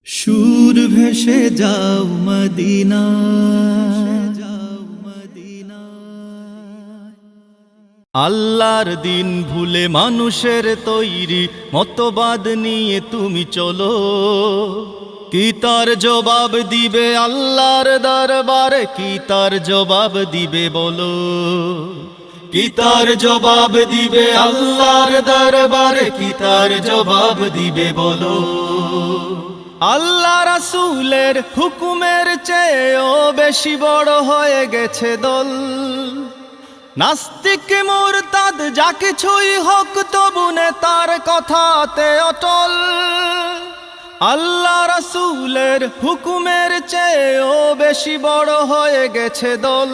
সুর ভেসে যাও মদিনা, আল্লাহর দিন ভুলে মানুষের তৈরি মতবাদ নিয়ে তুমি চলো। কি তার জবাব দিবে আল্লাহর দরবারে, কি তার জবাব দিবে বলো। কি তার জবাব দিবে আল্লাহর দরবারে, কি তার জবাব দিবে বলো। আল্লাহ রাসূলের হুকুমের চেয়েও বেশি বড় হয়ে গেছে দল। নাস্তিক মুরতাদ যা কিছুই হোক তবু নেতার কথাতে অটল। আল্লাহ রাসূলের হুকুমের চেয়েও বেশি বড় হয়ে গেছে দল।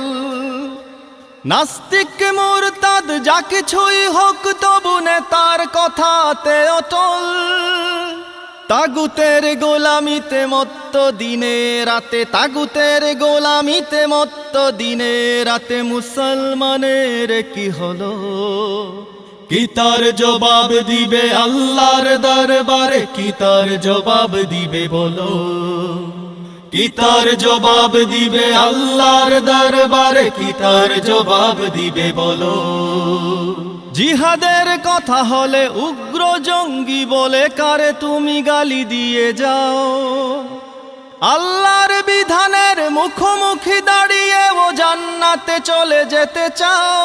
নাস্তিক মুরতাদ যা কিছুই হোক তবু নেতার কথাতে অটল। তাগুতের গোলামিতে মত্ত দিনে রাতে, তাগুতের গোলামিতে মত্ত দিনে রাতে মুসলমানের কি হলো। কি তার জবাব দিবে আল্লাহর দরবারে, কি তার জবাব দিবে বলো। কি তার জবাব দিবে আল্লাহর দরবারে, কি তার জবাব দিবে বলো। জিহাদের কথা হলে উগ্র জঙ্গি বলে কারে তুমি গালি দিয়ে যাও। আল্লাহর বিধানের মুখোমুখি দাঁড়িয়ে ও জান্নাতে চলে যেতে চাও।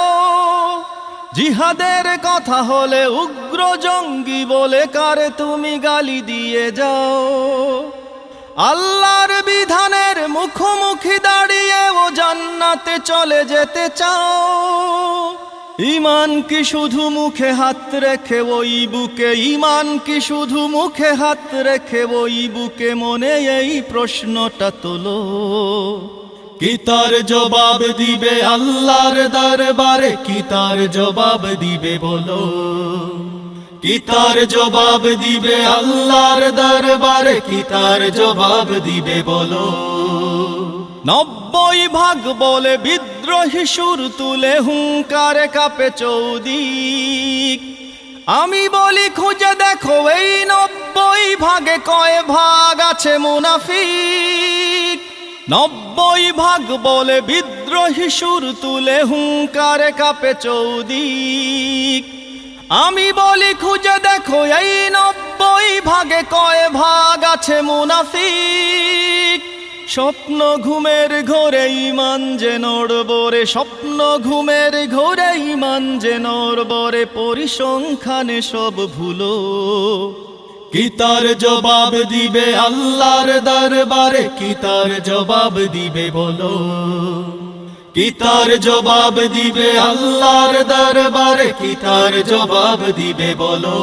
জিহাদের কথা হলে উগ্র জঙ্গি বলে কারে তুমি গালি দিয়ে যাও। আল্লাহর বিধানের মুখোমুখি দাঁড়িয়ে ও জান্নাতে চলে যেতে চাও। ঈমান কি শুধু মুখে হাত রেখে ওই বুকে, ঈমান কি শুধু মুখে হাত রেখে ওই বুকে, মনে এই প্রশ্নটা তোলো। কি তার জবাব দিবে আল্লাহর দরবারে, কি তার জবাব দিবে বলো। কি তার জবাব দিবে আল্লাহর দরবারে, কি তার জবাব দিবে বলো। 90 ভাগ বলে বিদ্রোহী সুর তুলে হুঙ্কারে কাঁপে চৌদিক। আমি বলি খুঁজে দেখো এই 90 ভাগে কয় ভাগ আছে মুনাফিক। 90 ভাগ বলে বিদ্রোহী সুর তুলে হুঙ্কারে কাঁপে চৌদিক। আমি বলি খুঁজে দেখো এই 90 ভাগে কয় ভাগ আছে মুনাফিক। স্বপ্ন ঘুমের ঘোরে ঈমান যে নড়বরে, স্বপ্ন ঘুমের ঘোরে ঈমান যে নড়বরে, পরিসংখ্যানে সব ভুলো। কি তার জবাব দিবে আল্লাহর দরবারে, কি তার জবাব দিবে বলো। কি তার জবাব দিবে আল্লাহর দরবারে, কি তার জবাব দিবে বলো।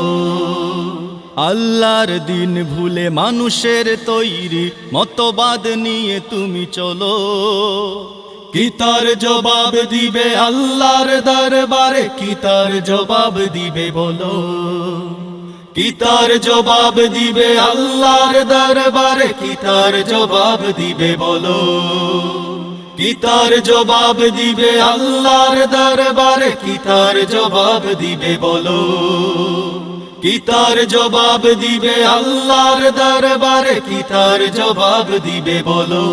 আল্লাহর দিন ভুলে মানুষের তৈরি মতবাদ নিয়ে তুমি চলো। কি তার জবাব দিবে আল্লাহর দরবারে, কি তার জবাব দিবে বলো। কি তার জবাব দিবে আল্লাহর দরবারে, কি তার জবাব দিবে বলো। কি তার জবাব দিবে আল্লাহর দরবারে, কি তার জবাব দিবে বলো। কি তার জবাব দিবে আল্লাহর দরবারে, কি তার জবাব দিবে বলো।